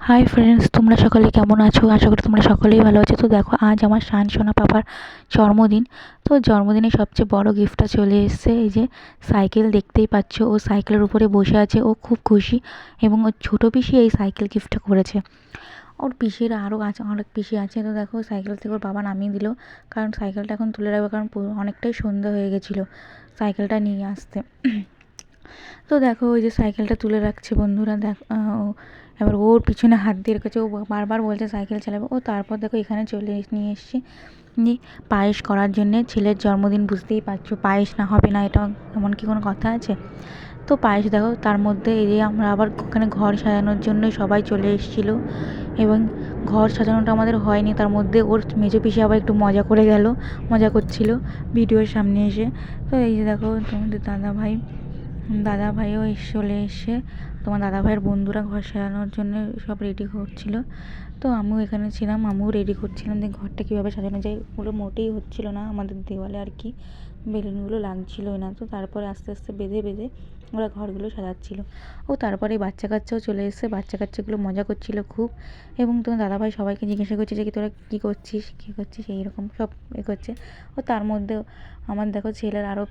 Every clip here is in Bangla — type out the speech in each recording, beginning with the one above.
হাই ফ্রেন্ডস, তোমরা সকলে কেমন আছো? আশা করি তোমরা সকলেই ভালো আছো। তো দেখো, আজ আমার শান সোনা পাপার জন্মদিন। তো জন্মদিনে সবচেয়ে বড় গিফটটা চলে এসেছে। এই যে সাইকেল দেখতেই পাচ্ছ, ও সাইকেলের উপরে বসে আছে, ও খুব খুশি। এবং ওর ছোটো পিসি এই সাইকেল গিফটটা করেছে। ওর পিসির আরও আছে, অনেক পিসি আছে। তো দেখো, সাইকেল থেকে ওর বাবা নামিয়ে দিল, কারণ সাইকেলটা এখন তুলে রাখবে, কারণ অনেকটাই সন্ধ্যা হয়ে গেছিলো সাইকেলটা নিয়ে আসতে। তো দেখো, ওই যে সাইকেলটা তুলে রাখছে বন্ধুরা। এবার ওর পিছনে হাত দিয়ে রেখেছে, ও বারবার বলছে সাইকেল চালাবে। ও তারপর দেখো এখানে নিয়ে এসেছি পায়েস করার জন্যে। ছেলের জন্মদিন, বুঝতেই পারছো, পায়েস না হবে না, এটা এমন কি কোনো কথা আছে? তো পায়েস দেখো, তার মধ্যে এই যে আমরা আবার ওখানে ঘর সাজানোর জন্য সবাই চলে এসেছিলো। এবং ঘর সাজানোটা আমাদের হয়নি, তার মধ্যে ওর মেজো পিসি আবার একটু মজা করে গেল, মজা করছিল ভিডিওর সামনে এসে। তো এই যে দেখো, তোমাদের দাদাভাইও চলে এসে, তোমার দাদাভাইয়ের বন্ধুরা ঘর সাজানোর জন্য সব রেডি করছিল। তো আমিও এখানে ছিলাম, আমিও রেডি করছিলাম যে ঘরটা কীভাবে সাজানো যায়। ওগুলো মোটেই হচ্ছিল না আমাদের দেওয়ালে, আর কি বেলুনগুলো লাগছিলই না। তো তারপরে আস্তে আস্তে বেঁধে বেঁধে ওরা ঘরগুলো সাজাচ্ছিল। ও তারপরে বাচ্চা কাচ্চাও চলে এসেছে, বাচ্চা কাচ্চাগুলো মজা করছিল খুব। এবং তোমার দাদাভাই সবাইকে জিজ্ঞাসা করছে যে তোরা কী করছিস এইরকম সব করছে। ও তার মধ্যে আমার দেখো ছেলের আরও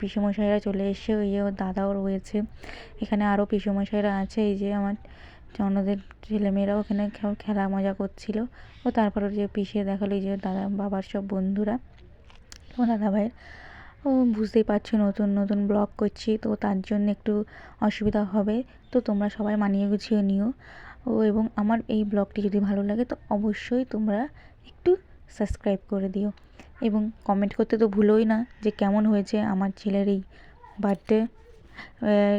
পিসিমশাইরা চলে এসে, ওই যে ওর দাদাও রয়েছে এখানে, আরও পিসিমশাইরা আছে। এই যে আমার অন্যদের ছেলেমেয়েরাও ওখানে খেলা মজা করছিল। ও তারপর ওর যে পিসে দেখালো, এই যে দাদা বাবার সব বন্ধুরা, ও দাদাভাইয়ের। ও বুঝতেই পারছো, নতুন নতুন ব্লগ করছি, তো তার জন্য একটু অসুবিধা হবে। তো তোমরা সবাই মানিয়ে গুছিয়ে নিও। এবং আমার এই ব্লগটি যদি ভালো লাগে তো অবশ্যই তোমরা একটু সাবস্ক্রাইব করে দিও, এবং কমেন্ট করতে তো ভুলোই না যে কেমন হয়েছে আমার ছেলের এই বার্থডে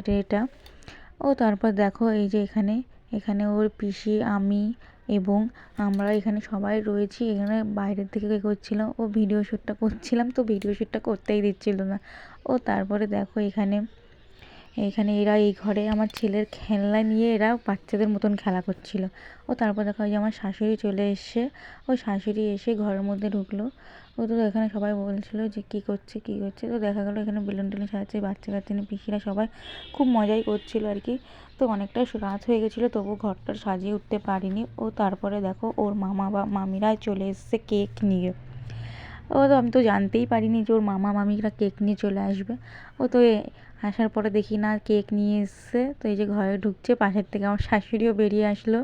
ডেটা। ও তারপর দেখো, এই যে এখানে ওর পিসি, আমি এবং আমরা এখানে সবাই রয়েছি। এখানে বাইরের থেকে করছিল, ও ভিডিও শ্যুটটা করছিলাম, তো ভিডিও শ্যুটটা করতেই দিচ্ছিল না। ও তারপরে দেখো, এখানে এরা এই ঘরে আমার ছেলের খেলনা নিয়ে এরা বাচ্চাদের মতন খেলা করছিল। ও তারপর দেখো, যে আমার শাশুড়ি চলে এসে, ও শাশুড়ি এসে ঘরের মধ্যে ঢুকলো। ও তো এখানে সবাই বলছিল যে কী করছে। তো দেখা গেলো এখানে বেলুন টেলুন সাজাচ্ছে, বাচ্চা কাচ্চা নিয়ে পিসিরা সবাই খুব মজাই করছিল আর কি। তো অনেকটাই রাত হয়ে গেছিলো, তবু ঘরটা সাজিয়ে উঠতে পারিনি। ও তারপরে দেখো, ওর মামা বা মামিরা চলে এসছে কেক নিয়ে। ও তো আমি তো জানতেই পারিনি যে ওর মামা মামিরা কেক নিয়ে চলে আসবে। ও তো আসার পরে দেখি না কেক নিয়ে এসছে। তো এই যে ঘরে ঢুকছে, পাশের থেকে আমার শাশুড়িও বেরিয়ে আসলো।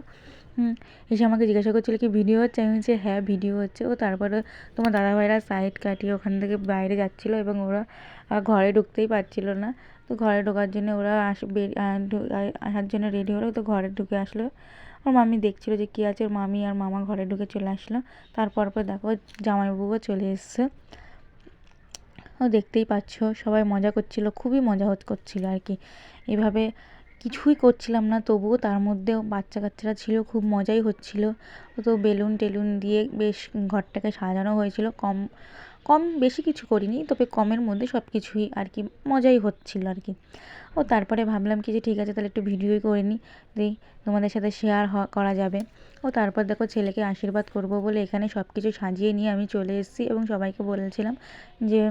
এসে আমাকে জিজ্ঞাসা করছিলো কি ভিডিও হচ্ছে? আমি বলছি হ্যাঁ ভিডিও হচ্ছে। ও তারপরে তোমার দাদাভাইরা সাইড কাটিয়ে ওখান থেকে বাইরে যাচ্ছিলো, এবং ওরা ঘরে ঢুকতেই পারছিল না। তো ঘরে ঢোকার জন্য ওরা আসার জন্য রেডি হলো। তো ঘরে ঢুকে আসলো, ওর মামি দেখছিলো যে কী আছে। ওর মামি আর মামা ঘরে ঢুকে চলে আসলো। তারপর দেখো জামাইবাবুও চলে এসছে। ও দেখতেই পাচ্ছ সবাই মজা করছিল, খুবই মজা করছিল আর কি। এভাবে কিছুই করছিলাম না, তবুও তার মধ্যেও বাচ্চা কাচ্চারা ছিল, খুব মজাই হচ্ছিল। তো বেলুন টেলুন দিয়ে বেশ ঘরটাকে সাজানো হয়েছিল। কম বেশি কিছু করিনি, তবে কমের মধ্যে সব কিছুই আর কি মজাই হচ্ছিল আর কি। ও তারপরে ভাবলাম কি যে ঠিক আছে, তাহলে একটু ভিডিওই করে নিই, তোমাদের সাথে শেয়ার করা যাবে। ও তারপর দেখো, ছেলেকে আশীর্বাদ করব বলে এখানে সব কিছু সাজিয়ে নিয়ে আমি চলে এসেছি, এবং সবাইকে বলেছিলাম যে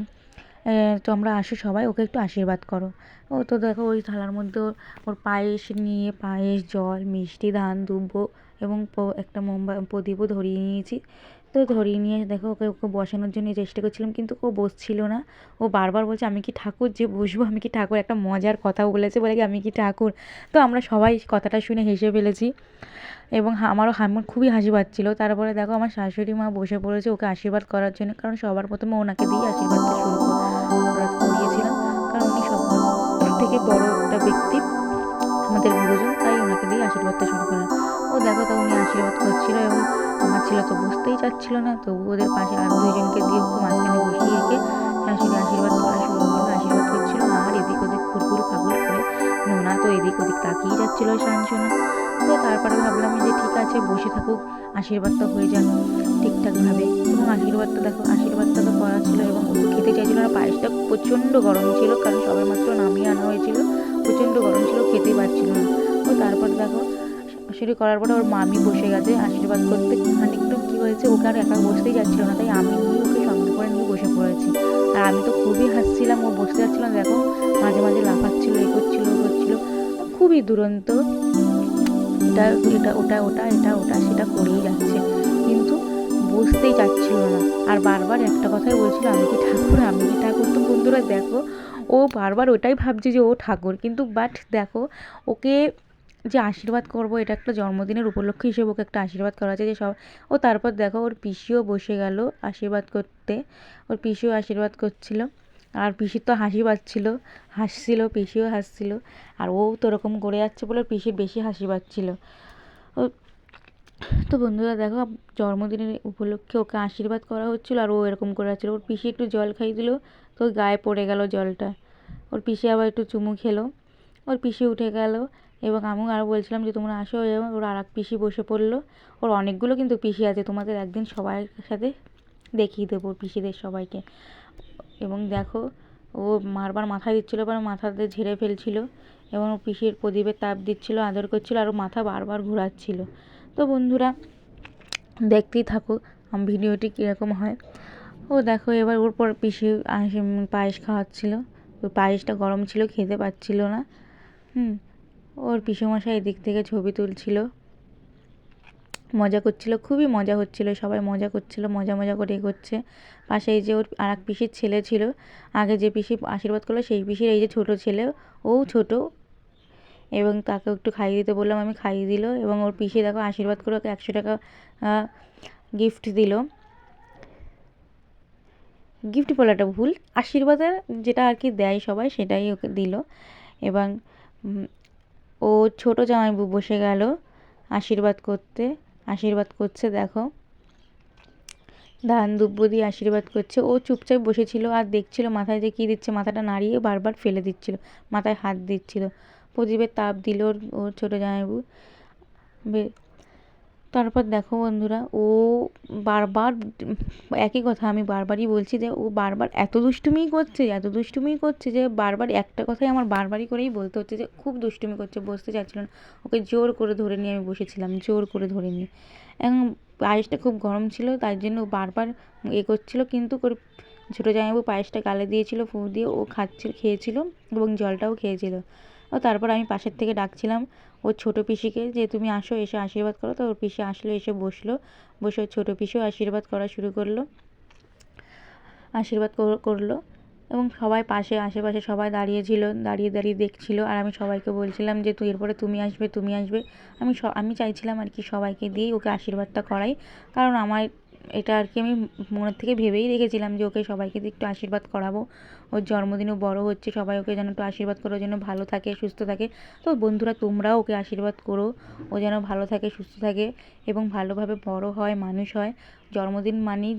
তোমরা আসো সবাই, ওকে একটু আশীর্বাদ করো। ও তো দেখো, ওই থালার মধ্যে ওর পায়েস নিয়ে, পায়েস, জল, মিষ্টি, ধান, দুব্বো এবং একটা প্রদীপও ধরিয়ে নিয়েছি। তো ধরিয়ে নিয়ে দেখো, ওকে বসানোর জন্য চেষ্টা করছিলাম, কিন্তু ও বসছিল না। ও বারবার বলছে আমি কি ঠাকুর যে বসবো, আমি কি ঠাকুর। একটা মজার কথাও বলেছে, বলে কি আমি কি ঠাকুর। তো আমরা সবাই কথাটা শুনে হেসে ফেলেছি, এবং আমার খুবই হাসি পাচ্ছিলো। তারপরে দেখো, আমার শাশুড়ি মা বসে পড়েছে ওকে আশীর্বাদ করার জন্য, কারণ সবার প্রথমে ওনাকে দিয়ে আশীর্বাদটা করিয়েছিলাম, কারণ উনি সব থেকে বড় একটা ব্যক্তি, আমাদের গুরুজন, তাই ওনাকে দিয়ে আশীর্বাদটা শুরু করেন। ও দেখো, তো উনি আশীর্বাদ করছিল, এবং আমার ছেলে তো বুঝতেই চাচ্ছিল না, তবু ওদের পাশে আর দুইজনকে দিয়ে ওকে মাঝখানে বসিয়ে রেখে শাশুড়ি আশীর্বাদ করা শুরু করলো। আশীর্বাদ করছিল, আর এদিক ওদিক খুরকুর ফাগুর করে নোনা তো এদিক ওদিক তাকিয়ে যাচ্ছিল শানশোনা। তো তারপরে ভাবলাম যে ঠিক আছে, বসে থাকুক, আশীর্বাদটা হয়ে যাক ঠিকঠাকভাবে। এবং আশীর্বাদটা তো করা ছিল, এবং ও তো খেতে চাইছিল না। পায়েসটা প্রচণ্ড গরম ছিল, কারণ সবে মাত্র নামিয়ে আনা হয়েছিল, প্রচণ্ড গরম ছিল, খেতেই পারছিল না। ও তারপর দেখো, শাশুড়ি করার পরে ওর মামি বসে গেছে আশীর্বাদ করতে। খানিকটা কী হয়েছে, ওকে আর একা বসতেই যাচ্ছিল না, তাই আমি নিয়ে ওকে সঙ্গে করে নিয়ে বসে পড়েছি। আর আমি তো খুবই হাসছিলাম, ও বসতে যাচ্ছিল না। দেখো, মাঝে মাঝে লাফাচ্ছিল, এ করছিল, ও করছিল, খুবই দুরন্ত। এটা এটা ওটা ওটা এটা ওটা সেটা করেই যাচ্ছে, কিন্তু বুঝতেই চাচ্ছিল না। আর বারবার একটা কথাই বলছিল, আমি কি ঠাকুর, আমি কি ঠাকুর। তো বন্ধুরা দেখো, ও বারবার ওটাই ভাবছে যে ও ঠাকুর, কিন্তু বাট দেখো, ওকে যে আশীর্বাদ করবো, এটা একটা জন্মদিনের উপলক্ষ হিসেবে ওকে একটা আশীর্বাদ করা আছে যে সব। ও তারপর দেখো ওর পিসিও বসে গেল আশীর্বাদ করতে, ওর পিসিও আশীর্বাদ করছিল। আর পিসির তো হাসি পাচ্ছিল, হাসছিল, পিসিও হাসছিল। আর ও তো ওরকম করে যাচ্ছে বলে পিসির বেশি হাসি পাচ্ছিল। ও তো বন্ধুরা দেখো, জন্মদিনের উপলক্ষে ওকে আশীর্বাদ করা হচ্ছিল আর ও এরকম করে যাচ্ছিল। ওর পিসি একটু জল খাইয়ে দিল, তো গায়ে পড়ে গেল জলটা। ওর পিসি আবার একটু চুমু খেলো, ওর পিসি উঠে গেল। এবং আমি আরও বলছিলাম যে তোমরা আসো, এবং ওর আর এক পিসি বসে পড়লো। ওর অনেকগুলো কিন্তু পিসি আছে, তোমাদের একদিন সবার সাথে দেখিয়ে দেবো ওর পিসিদের সবাইকে। এবং দেখো, ও বারবার মাথায় দিচ্ছিলো, এবার মাথাতে ঝেড়ে ফেলছিল, এবং ও পিসির প্রদীপের তাপ দিচ্ছিল, আদর করছিল, আর মাথা বারবার ঘোরাচ্ছিল। তো বন্ধুরা দেখতেই থাকো ভিডিওটি কীরকম হয়। ও দেখো, এবার ওর পর পিসি পায়েস খাওয়াচ্ছিল। ওই পায়েসটা গরম ছিল, খেতে পাচ্ছিল না। ওর পিসেমশাই এদিক থেকে ছবি তুলছিল, মজা করছিল, খুবই মজা হচ্ছিল, সবাই মজা করছিল, মজা মজা করে করছে। পাশে এই যে ওর আর এক পিসির ছেলে ছিল, আগে যে পিসি আশীর্বাদ করলো সেই পিসির এই যে ছোটো ছেলে, ও ছোটো, এবং তাকে একটু খাইয়ে দিতে বললাম, আমি খাইয়ে দিল। এবং ওর পিসি দেখো আশীর্বাদ করে ওকে 100 টাকা গিফট দিল। গিফট বলাটা ভুল, আশীর্বাদের যেটা আর কি দেয় সবাই, সেটাই ওকে দিল। এবং ও ছোটো জামাইবু বসে গেল আশীর্বাদ করতে, আশীর্বাদ করছে দেখো, ধান দুব্য দিয়ে আশীর্বাদ করছে। ও চুপচাপ বসেছিল আর দেখছিল মাথায় যে কী দিচ্ছে, মাথাটা নাড়িয়ে বারবার ফেলে দিচ্ছিল, মাথায় হাত দিচ্ছিল। প্রদীপের তাপ দিল ওর ছোটো জামাইবু। তারপর দেখো বন্ধুরা, ও বারবার একই কথা আমি বারবারই বলছি যে ও বারবার এত দুষ্টুমিই করছে, এত দুষ্টুমিই করছে যে বারবার একটা কথাই আমার বারবারই করেই বলতে হচ্ছে যে খুব দুষ্টুমি করছে, বসতে চাচ্ছিল না। ওকে জোর করে ধরে নিয়ে আমি বসেছিলাম, জোর করে ধরে নিয়ে। এবং পায়েসটা খুব গরম ছিল, তাই জন্য ও বারবার করছিলো, কিন্তু ছোটো জামাইবাবু পায়েসটা গালে দিয়েছিল ফু দিয়ে, ও খেয়েছিল এবং জলটাও খেয়েছিল। ও তারপর আমি পাশের থেকে ডাকছিলাম ওর ছোটো পিসিকে যে তুমি আসো, এসে আশীর্বাদ করো। তো ওর পিসি আসলো, এসে বসলো, বসে ওর ছোটো পিসিও আশীর্বাদ করা শুরু করলো, আশীর্বাদ করলো। এবং সবাই পাশে আশেপাশে সবাই দাঁড়িয়েছিল, দাঁড়িয়ে দাঁড়িয়ে দেখছিল। আর আমি সবাইকে বলছিলাম যে এরপরে তুমি আসবে, তুমি আসবে। আমি চাইছিলাম আর কি সবাইকে দিয়েই ওকে আশীর্বাদটা করাই, কারণ আমার এটা আর কি আমি মনের থেকে ভেবেই রেখেছিলাম যে ওকে সবাইকে দিয়ে একটু আশীর্বাদ করাবো। ওর জন্মদিনও বড় হচ্ছে, সবাই ওকে যেন একটু আশীর্বাদ করো, যেন ভালো থাকে, সুস্থ থাকে। তো বন্ধুরা তোমরাও ওকে আশীর্বাদ করো, ও যেন ভালো থাকে, সুস্থ থাকে এবং ভালোভাবে বড় হয়, মানুষ হয়। জন্মদিন মানেই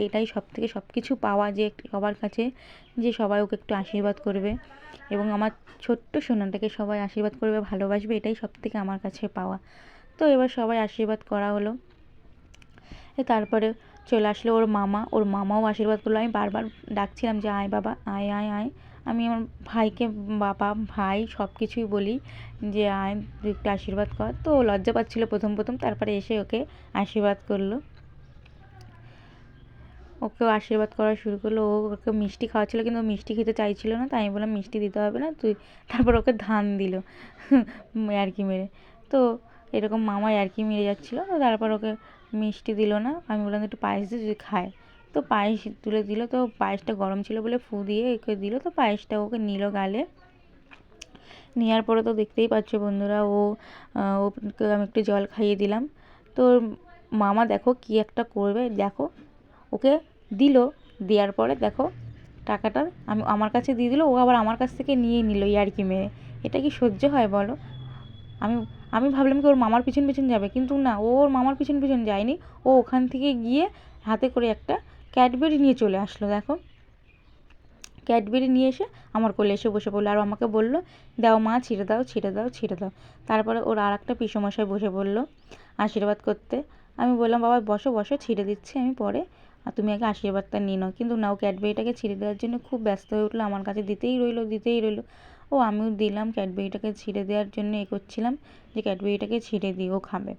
এটাই সবথেকে সব কিছু পাওয়া, যে সবার কাছে যে সবাই ওকে একটু আশীর্বাদ করবে এবং আমার ছোট্ট সোনাটাকে সবাই আশীর্বাদ করবে, ভালোবাসবে, এটাই সবথেকে আমার কাছে পাওয়া। তো এবার সবাই আশীর্বাদ করা হলো। তারপরে চলে আসলো ওর মামা, ওর মামাও আশীর্বাদ করলো। আমি বারবার ডাকছিলাম যে আয় বাবা, আয় আয় আয়। আমি আমার ভাইকে বাবা, ভাই সব কিছুই বলি যে আয় তুই একটু আশীর্বাদ কর। তো লজ্জা পাচ্ছিলো প্রথম প্রথম, তারপরে এসে ওকে আশীর্বাদ করলো, ওকেও আশীর্বাদ করা শুরু করলো। ও ওকে মিষ্টি খাওয়াচ্ছিলো, কিন্তু ও মিষ্টি খেতে চাইছিলো না, তাই আমি বললাম মিষ্টি দিতে হবে না তুই। তারপর ওকে ধান দিল ইয়ার্কি মেরে। তো এরকম মামা ইয়ার্কি মেরে যাচ্ছিলো, তো তারপর ওকে মিষ্টি দিল না। আমি বললাম একটু পায়েস দিয়ে যদি খায়, তো পায়েস তুলে দিল। তো পায়েসটা গরম ছিল বলে ফু দিয়ে ওকে দিল, তো পায়েসটা ওকে নিল গালে। নেওয়ার পরে তো দেখতেই পাচ্ছ বন্ধুরা, ওকে আমি একটু জল খাইয়ে দিলাম। তো মামা দেখো কি একটা করবে, দেখো ওকে দিল, দেওয়ার পরে দেখো টাকাটা আমার কাছে দিয়ে দিল, ও আবার আমার কাছ থেকে নিয়ে নিল ইয়ার্কি মেরে। এটা কি সহ্য হয় বলো? আমি আমি ভাবলাম কি ওর মামার পিছন পিছন যাবে, কিন্তু না, ওর মামার পিছন পিছন যায়নি। ও ওখান থেকে গিয়ে হাতে করে একটা ক্যাডবেরি নিয়ে চলে আসলো। দেখো ক্যাডবেরি নিয়ে এসে আমার কোলে এসে বসে পড়লো, আর আমাকে বললো দাও মা, ছিঁড়ে দাও, ছিঁড়ে দাও, ছিঁড়ে দাও। তারপরে ওর আর একটা পিসেমশাই বসে পড়লো আশীর্বাদ করতে। আমি বললাম বাবা বসো বসো, ছিঁড়ে দিচ্ছি আমি পরে, আর তুমি আগে আশীর্বাদটা নিয়ে নাও। কিন্তু না, ও ক্যাডবেরিটাকে ছিঁড়ে দেওয়ার জন্য খুব ব্যস্ত হয়ে উঠলো, আমার কাছে দিতেই রইলো, দিতেই রইলো। ও আমিও দিলাম ক্যাডবেরিটাকে ছিঁড়ে দেওয়ার জন্য, করছিলাম যে ক্যাডবেরিটাকে ছিঁড়ে দিই, ও খাবে।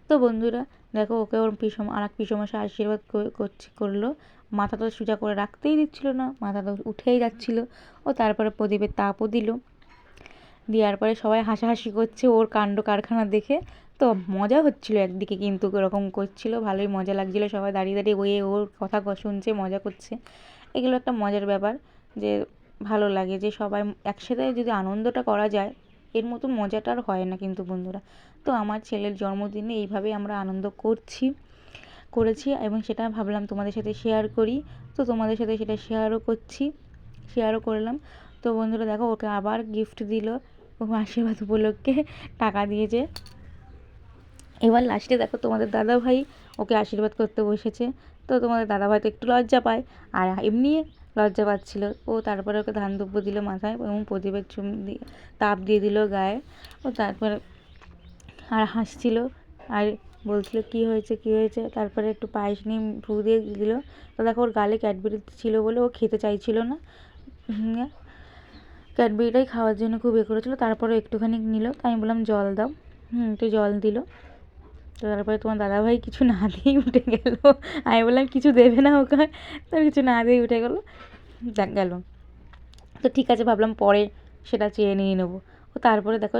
তো বন্ধুরা দেখো, ওকে ওর আর এক পিসেমশাই আশীর্বাদ করলো। মাথা তো সোজা করে রাখতেই দিচ্ছিল না, মাথা তো উঠেই যাচ্ছিল। ও তারপরে প্রদীপের তাপও দিল। দেওয়ার পরে সবাই হাসাহাসি করছে ওর কাণ্ড কারখানা দেখে। তো মজা হচ্ছিলো একদিকে, কিন্তু এরকম করছিল, ভালোই মজা লাগছিলো, সবাই দাঁড়িয়ে দাঁড়িয়ে ওর কথা শুনছে, মজা করছে। এগুলো একটা মজার ব্যাপার, যে ভালো লাগে যে সবাই একসাথে যদি আনন্দটা করা যায়, এর মতন মজাটা আর হয় না কিন্তু বন্ধুরা। তো আমার ছেলের জন্মদিনে এইভাবেই আমরা আনন্দ করেছি এবং সেটা ভাবলাম তোমাদের সাথে শেয়ার করি। তো তোমাদের সাথে সেটা শেয়ারও করলাম। তো বন্ধুরা দেখো, ওকে আবার গিফট দিল, ও আশীর্বাদ উপলক্ষে টাকা দিয়েছে। এবার লাস্টে দেখো তোমাদের দাদাভাই ওকে আশীর্বাদ করতে বসেছে। তো তোমাদের দাদাভাই তো একটু লজ্জা পায়, আর এমনি লজ্জা পাচ্ছিল ও। তারপরে ওকে ধান দুব্য দিল মাথায় এবং প্রদীপের তাপ দিয়ে দিল গায়ে। ও তারপরে আর হাসছিল আর বলছিল কী হয়েছে। তারপরে একটু পায়েস নিয়ে ফু দিয়ে দিল। তো দেখো ওর গালে ক্যাডবেরি ছিল বলে ও খেতে চাইছিল না, ক্যাডবেরিটাই খাওয়ার জন্য খুব করেছিল। তারপরে একটুখানি নিল, তাই আমি বললাম জল দাও, একটু জল দিল। তো তারপরে তোমার দাদাভাই কিছু না দিয়েই উঠে গেল। আমি বললাম কিছু দেবে না ওকে, তো কিছু না দিয়ে উঠে গেল। তো ঠিক আছে, ভাবলাম পরে সেটা চেয়ে নিয়ে নেবো। ও তারপরে দেখো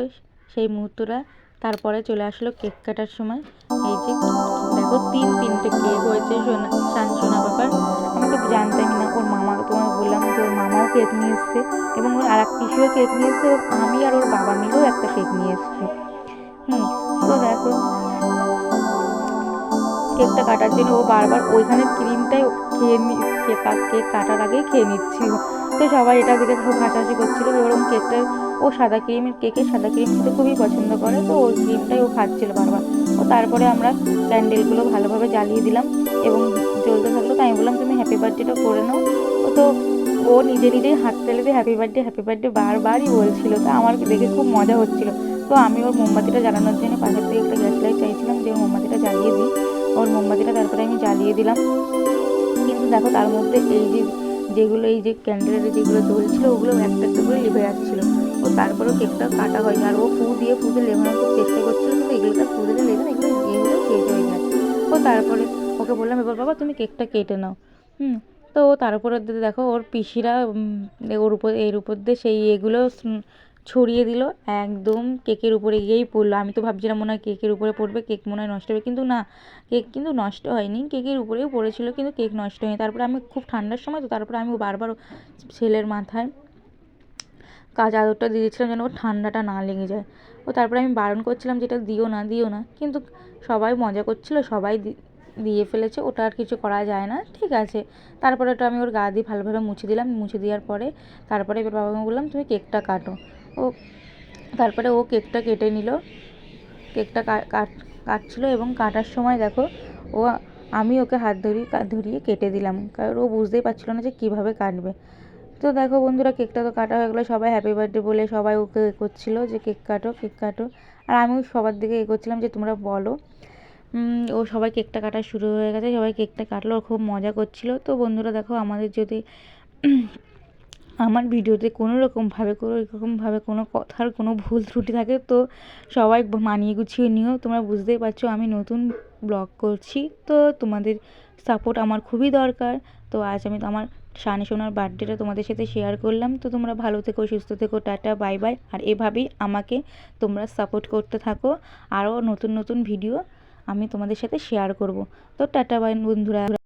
সেই মুহূর্তটা, তারপরে চলে আসলো কেক কাটার সময়। এই যে দেখো তিনটে কেক হয়েছে সোনা পাপার। আমি তো জানতামই না, ওর মামাকে তোমায় বললাম যে ওর মামাও কেক নিয়ে এসছে এবং ওর আর এক পিসিও কেক নিয়ে এসছে, আমি আর ওর বাবা মিলেও একটা কেক নিয়ে এসছি। তো দেখো কেকটা কাটার জন্য ও বারবার ওইখানের ক্রিমটাই কেক কাটার আগেই খেয়ে নিচ্ছিল। তো সবাই এটা দেখে খুব হাসাহাসি করছিল। ওরকম ও কেকের সাদা ক্রিম খেতে খুবই পছন্দ করে, তো ওই ক্রিমটাই ও খাচ্ছিল বারবার। ও তারপরে আমরা ক্যান্ডেলগুলো ভালোভাবে জ্বালিয়ে দিলাম এবং জ্বলতে থাকলো। তাই আমি বললাম তুমি হ্যাপি বার্থডেটা করে নাও। তো ও নিজেই হাত তেলে দিয়ে হ্যাপি বার্থডে বারবারই বলছিল। তো আমার দেখে খুব মজা হচ্ছিল। তো আমি ওর মোমবাতিটা জ্বালানোর জন্য পাশের থেকে একটা গ্যাস লাইট চাইছিলাম যে মোমবাতিটা জ্বালিয়ে দিই। ওর মোমবাতিটা তারপরে আমি জ্বালিয়ে দিলাম। কিন্তু দেখো তার মধ্যে এই যে ক্যান্ডেলের যেগুলো জ্বলছিল ওগুলো একটা একটা করে লিভে যাচ্ছিলো। ও তারপরেও কেকটা কাটা হয়নি, আর ও ফু দিয়ে লেভানোর খুব চেষ্টা করছিল, কিন্তু এগুলোতে ফু দিলে লেগে না, এগুলো শেষ হয়ে যায়। ও তারপরে ওকে বললাম এবার বাবা তুমি কেকটা কেটে নাও। তো তার উপরে দেখো ওর পিসিরা এর উপর দিয়ে সেই এগুলো ছড়িয়ে দিল, একদম কেকের উপরে গিয়েই পড়লো। আমি তো ভাবছিলাম মনে হয় কেকের উপরে পড়বে, কেক মনে হয় নষ্ট হবে, কিন্তু না, কেক কিন্তু নষ্ট হয়নি, কেকের উপরেও পড়েছিল কিন্তু কেক নষ্ট হয়নি। তারপরে আমি খুব ঠান্ডার সময়, তো তারপরে আমি বারবার ছেলের মাথায় চাদরটা দিয়ে দিচ্ছিলাম যেন ওর ঠান্ডাটা না লেগে যায়। ও তারপরে আমি বারণ করছিলাম যেটা দিও না, কিন্তু সবাই মজা করছিল, সবাই দিয়ে ফেলেছে, ওটা আর কিছু করা যায় না, ঠিক আছে। তারপরে ওটা আমি ওর গা দিয়ে ভালোভাবে মুছে দিলাম, মুছে দেওয়ার পরে তারপরে এবার বাবাকে বললাম তুমি কেকটা কাটো। তারপরে ও কেকটা কেটে নিল, কেকটা কাটছিল এবং কাটার সময় দেখো আমি ওকে হাত ধরিয়ে কেটে দিলাম, কারণ ও বুঝতেই পারছিল না যে কীভাবে কাটবে। তো দেখো বন্ধুরা কেকটা তো কাটা হয়ে গেলো, সবাই হ্যাপি বার্থডে বলে সবাই ওকে করছিল যে কেক কাটো, আর আমিও সবার দিকে করছিলাম যে তোমরা বলো। ও সবাই কেকটা কাটা শুরু হয়ে গেছে, সবাই কেকটা কাটলো, খুব মজা করছিল। তো বন্ধুরা দেখো আমাদের যদি আমার ভিডিওতে কোনো রকমভাবে কোনো কথার কোনো ভুল ত্রুটি থাকে তো সবাই মানিয়ে গুছিয়ে নিও। তোমরা বুঝতেই পারছো আমি নতুন ব্লগ করছি, তো তোমাদের সাপোর্ট আমার খুবই দরকার। তো আজ আমি আমার সোনার বার্থডেটা তোমাদের সাথে শেয়ার করলাম। তো তোমরা ভালো থেকো, সুস্থ থেকো, টাটা বাই বাই। আর এভাবেই আমাকে তোমরা সাপোর্ট করতে থাকো, আরও নতুন ভিডিও আমি তোমাদের সাথে শেয়ার করব। তো টাটা বাই বন্ধুরা।